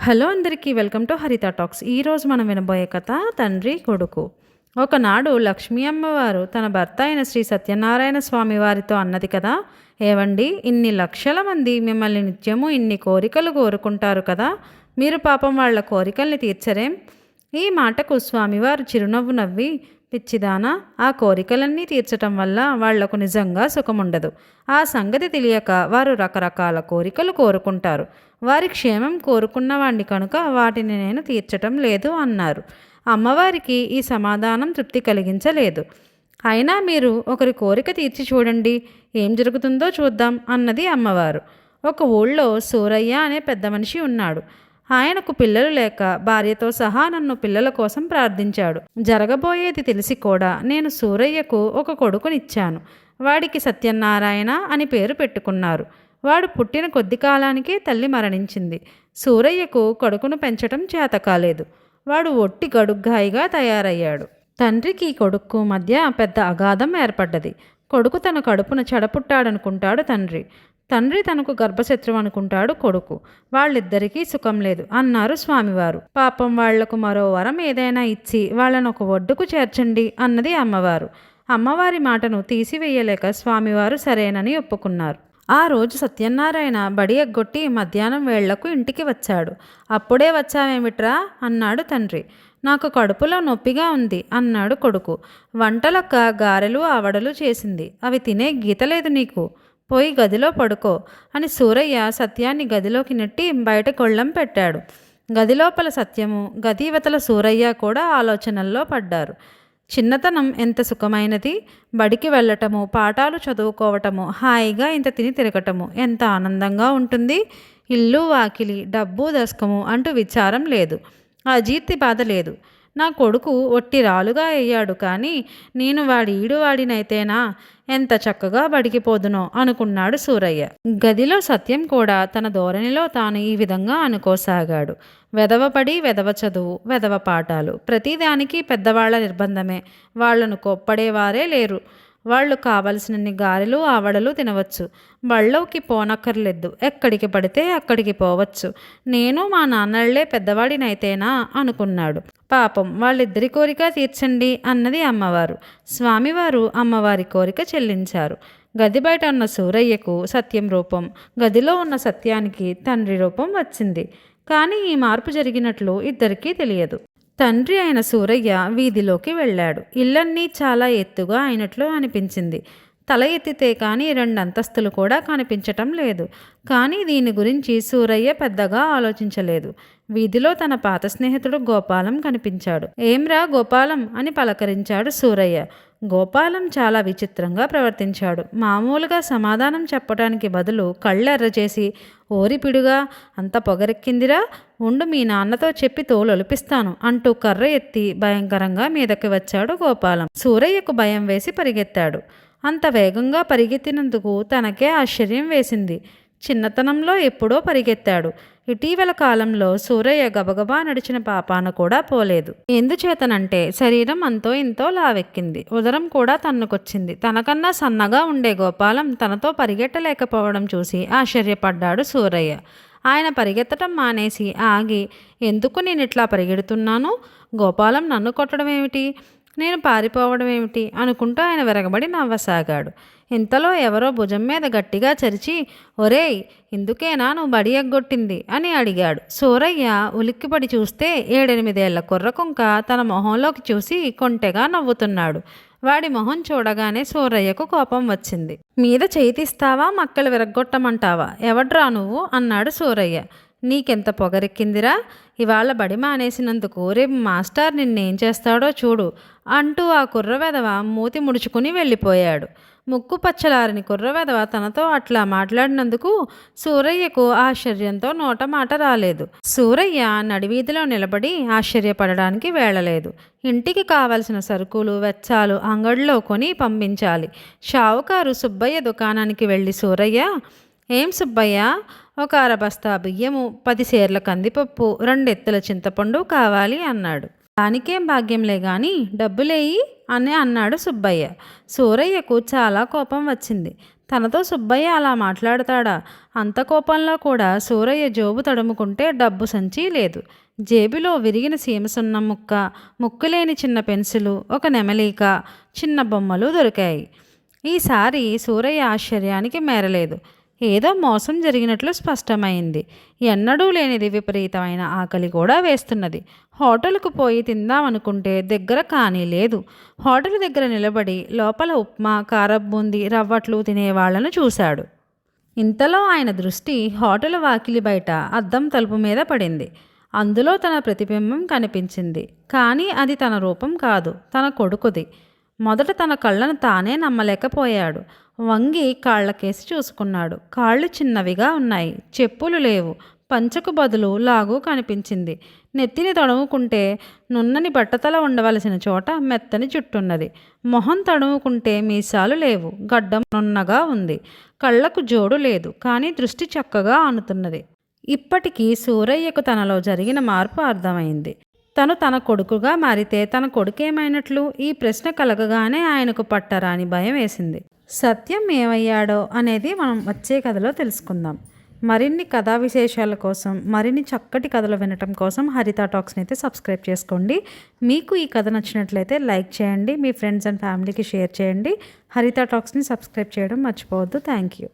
Hello అందరికీ welcome to హరిత talks. ఈరోజు మనం వినబోయే కథ తండ్రి కొడుకు. ఒకనాడు లక్ష్మీ అమ్మవారు తన భర్త అయిన శ్రీ సత్యనారాయణ స్వామి వారితో అన్నది కదా, ఏవండి, ఇన్ని లక్షల మంది మిమ్మల్ని నిత్యము ఇన్ని కోరికలు కోరుకుంటారు కదా, మీరు పాపం వాళ్ళ కోరికల్ని తీర్చరేం? ఈ మాటకు స్వామివారు చిరునవ్వు నవ్వి, పిచ్చిదానా, ఆ కోరికలన్నీ తీర్చటం వల్ల వాళ్లకు నిజంగా సుఖముండదు. ఆ సంగతి తెలియక వారు రకరకాల కోరికలు కోరుకుంటారు. వారి క్షేమం కోరుకున్నవాణ్ణి కనుక వాటిని నేను తీర్చటం లేదు అన్నారు. అమ్మవారికి ఈ సమాధానం తృప్తి కలిగించలేదు. అయినా మీరు ఒకరి కోరిక తీర్చి చూడండి, ఏం జరుగుతుందో చూద్దాం అన్నది అమ్మవారు. ఒక ఊళ్ళో సూరయ్య అనే పెద్ద మనిషి ఉన్నాడు. ఆయనకు పిల్లలు లేక భార్యతో సహా నన్ను పిల్లల కోసం ప్రార్థించాడు. జరగబోయేది తెలిసి కూడా నేను సూరయ్యకు ఒక కొడుకునిచ్చాను. వాడికి సత్యనారాయణ అని పేరు పెట్టుకున్నారు. వాడు పుట్టిన కొద్ది కాలానికే తల్లి మరణించింది. సూరయ్యకు కొడుకును పెంచటం చేత కాలేదు. వాడు ఒట్టి గడుగ్గాయిగా తయారయ్యాడు. తండ్రికి కొడుకు మధ్య పెద్ద అగాధం ఏర్పడ్డది. కొడుకు తన కడుపున చెడపుట్టాడనుకుంటాడు తండ్రి. తండ్రి తనకు గర్భశత్రువు అనుకుంటాడు కొడుకు. వాళ్ళిద్దరికీ సుఖం లేదు అన్నారు స్వామివారు. పాపం వాళ్లకు మరో వరం ఏదైనా ఇచ్చి వాళ్ళను ఒక ఒడ్డుకు చేర్చండి అన్నది అమ్మవారు. అమ్మవారి మాటను తీసివేయలేక స్వామివారు సరేనని ఒప్పుకున్నారు. ఆ రోజు సత్యనారాయణ బడి ఎగ్గొట్టి మధ్యాహ్నం వేళ్లకు ఇంటికి వచ్చాడు. అప్పుడే వచ్చావేమిట్రా అన్నాడు తండ్రి. నాకు కడుపులో నొప్పిగా ఉంది అన్నాడు కొడుకు. వంటలక్క గారెలు ఆవడలు చేసింది, అవి తినే గీతలేదు నీకు, పోయి గదిలో పడుకో అని సూరయ్య సత్యాన్ని గదిలోకి నెట్టి బయట కొళ్ళం పెట్టాడు. గదిలోపల సత్యము, గదీవతల సూరయ్య కూడా ఆలోచనల్లో పడ్డారు. చిన్నతనం ఎంత సుఖమైనది, బడికి వెళ్ళటము, పాఠాలు చదువుకోవటము, హాయిగా ఇంత తిని తిరగటము ఎంత ఆనందంగా ఉంటుంది. ఇల్లు వాకిలి, డబ్బు దశకము అంటూ విచారం లేదు, అజీర్తి బాధ లేదు. నా కొడుకు ఒట్టి రాలుగా అయ్యాడు, కానీ నేను వాడి ఈడువాడినైతేనా ఎంత చక్కగా బడికిపోదునో అనుకున్నాడు సూరయ్య. గదిలో సత్యం కూడా తన ధోరణిలో తాను ఈ విధంగా అనుకోసాగాడు. వెదవపడి వెదవ చదువు, వెదవ పాఠాలు, ప్రతిదానికి పెద్దవాళ్ల నిర్బంధమే. వాళ్లను కొప్పడేవారే లేరు. వాళ్ళు కావలసినన్ని గారెలు ఆవడలు తినవచ్చు, బళ్ళోకి పోనక్కర్లేదు, ఎక్కడికి పడితే అక్కడికి పోవచ్చు. నేను మా నాన్నళ్లే పెద్దవాడినైతేనా అనుకున్నాడు. పాపం వాళ్ళిద్దరి కోరిక తీర్చండి అన్నది అమ్మవారు. స్వామివారు అమ్మవారి కోరిక చెల్లించారు. గది బయట ఉన్న సూరయ్యకు సత్యం రూపం, గదిలో ఉన్న సత్యానికి తండ్రి రూపం వచ్చింది. కానీ ఈ మార్పు జరిగినట్లు ఇద్దరికీ తెలియదు. తండ్రి అయిన సూరయ్య వీధిలోకి వెళ్ళాడు. ఇల్లన్నీ చాలా ఎత్తుగా అయినట్లు అనిపించింది. తల ఎత్తితే కానీ 2 అంతస్తులు కూడా కనిపించటం లేదు. కానీ దీని గురించి సూరయ్య పెద్దగా ఆలోచించలేదు. వీధిలో తన పాత స్నేహితుడు గోపాలం కనిపించాడు. ఏంరా గోపాలం అని పలకరించాడు సూరయ్య. గోపాలం చాలా విచిత్రంగా ప్రవర్తించాడు. మామూలుగా సమాధానం చెప్పడానికి బదులు కళ్ళెర్రచేసి, ఓరిపిడుగా అంత పొగరెక్కిందిరా, ఉండు మీ నాన్నతో చెప్పి తోలొలిపిస్తాను అంటూ కర్ర ఎత్తి భయంకరంగా మీదకి వచ్చాడు గోపాలం. సూరయ్యకు భయం వేసి పరిగెత్తాడు. అంత వేగంగా పరిగెత్తినందుకు తనకే ఆశ్చర్యం వేసింది. చిన్నతనంలో ఎప్పుడో పరిగెత్తాడు. ఇటీవల కాలంలో సూరయ్య గబగబా నడిచిన పాపాన కూడా పోలేదు. ఎందుచేతనంటే శరీరం అంతో ఇంతో లావెక్కింది, ఉదరం కూడా తన్నుకొచ్చింది. తనకన్నా సన్నగా ఉండే గోపాలం తనతో పరిగెట్టలేకపోవడం చూసి ఆశ్చర్యపడ్డాడు సూరయ్య. ఆయన పరిగెత్తటం మానేసి ఆగి, ఎందుకు నేనిట్లా పరిగెడుతున్నాను? గోపాలం నన్ను కొట్టడం ఏమిటి, నేను పారిపోవడం ఏమిటి అనుకుంటూ ఆయన విరగబడి నవ్వసాగాడు. ఇంతలో ఎవరో భుజం మీద గట్టిగా చరిచి, ఒరేయ్, ఇందుకేనా నువ్వు బడి ఎగ్గొట్టింది అని అడిగాడు. సూరయ్య ఉలిక్కిపడి చూస్తే 7-8 ఏళ్ల కుర్రకుంక తన మొహంలోకి చూసి కొంటెగా నవ్వుతున్నాడు. వాడి మొహం చూడగానే సూరయ్యకు కోపం వచ్చింది. మీద చేయిస్తావా, మక్కలు విరగ్గొట్టమంటావా, ఎవడ్రా నువ్వు అన్నాడు సూరయ్య. నీకెంత పొగరెక్కిందిరా, ఇవాళ బడి మానేసినందుకు రేపు మాస్టర్ నిన్నేం చేస్తాడో చూడు అంటూ ఆ కుర్రవెదవ మూతి ముడుచుకుని వెళ్ళిపోయాడు. ముక్కు పచ్చలారని కుర్రవెదవ తనతో అట్లా మాట్లాడినందుకు సూరయ్యకు ఆశ్చర్యంతో నోట మాట రాలేదు. సూరయ్య నడివీధిలో నిలబడి ఆశ్చర్యపడడానికి వేళలేదు. ఇంటికి కావలసిన సరుకులు వెచ్చాలు అంగడిలో కొని పంపించాలి. షావుకారు సుబ్బయ్య దుకాణానికి వెళ్ళి సూరయ్య, ఏం సుబ్బయ్య, ఒక 1/2 బస్తా బియ్యము, 10 సేర్ల కందిపప్పు, 2 ఎత్తుల చింతపండు కావాలి అన్నాడు. దానికేం భాగ్యంలే గాని డబ్బులేయి అని అన్నాడు సుబ్బయ్య. సూరయ్యకు చాలా కోపం వచ్చింది. తనతో సుబ్బయ్య అలా మాట్లాడతాడా? అంత కోపంలో కూడా సూరయ్య జోబు తడుముకుంటే డబ్బు సంచి లేదు. జేబులో విరిగిన సీమసున్నం ముక్క, ముక్కులేని చిన్న పెన్సిలు, ఒక నెమలిక, చిన్న బొమ్మలు దొరికాయి. ఈసారి సూరయ్య ఆశ్చర్యానికి మేరలేదు. ఏదో మోసం జరిగినట్లు స్పష్టమైంది. ఎన్నడూ లేనిది విపరీతమైన ఆకలి కూడా వేస్తున్నది. హోటల్కు పోయి తిందామనుకుంటే దగ్గర కానీ లేదు. హోటల్ దగ్గర నిలబడి లోపల ఉప్మా, కారబూందీ, రవ్వట్లు తినేవాళ్లను చూశాడు. ఇంతలో ఆయన దృష్టి హోటల్ వాకిలి బయట అద్దం తలుపు మీద పడింది. అందులో తన ప్రతిబింబం కనిపించింది. కానీ అది తన రూపం కాదు, తన కొడుకుది. మొదట తన కళ్ళను తానే నమ్మలేకపోయాడు. వంగి కాళ్లకేసి చూసుకున్నాడు. కాళ్ళు చిన్నవిగా ఉన్నాయి, చెప్పులు లేవు. పంచకు బదులు లాగు కనిపించింది. నెత్తిని తడుముకుంటే నున్నని బట్టతల ఉండవలసిన చోట మెత్తని జుట్టున్నది. మొహం తడుముకుంటే మీసాలు లేవు, గడ్డం నున్నగా ఉంది. కళ్ళకు జోడు లేదు, కానీ దృష్టి చక్కగా ఆనుతున్నది. ఇప్పటికీ సూరయ్యకు తనలో జరిగిన మార్పు అర్థమైంది. తన కొడుకుగా మారితే తన కొడుకేమైనట్లు? ఈ ప్రశ్న కలగగానే ఆయనకు పట్టరాని భయం వేసింది. సత్యం ఏమయ్యాడో అనేది మనం వచ్చే కథలో తెలుసుకుందాం. మరిన్ని కథా విశేషాల కోసం, మరిన్ని చక్కటి కథలు వినటం కోసం హరిత టాక్స్ని అయితే సబ్స్క్రైబ్ చేసుకోండి. మీకు ఈ కథ నచ్చినట్లయితే లైక్ చేయండి, మీ ఫ్రెండ్స్ అండ్ ఫ్యామిలీకి షేర్ చేయండి. హరిత టాక్స్ని సబ్స్క్రైబ్ చేయడం మర్చిపోవద్దు. Thank you.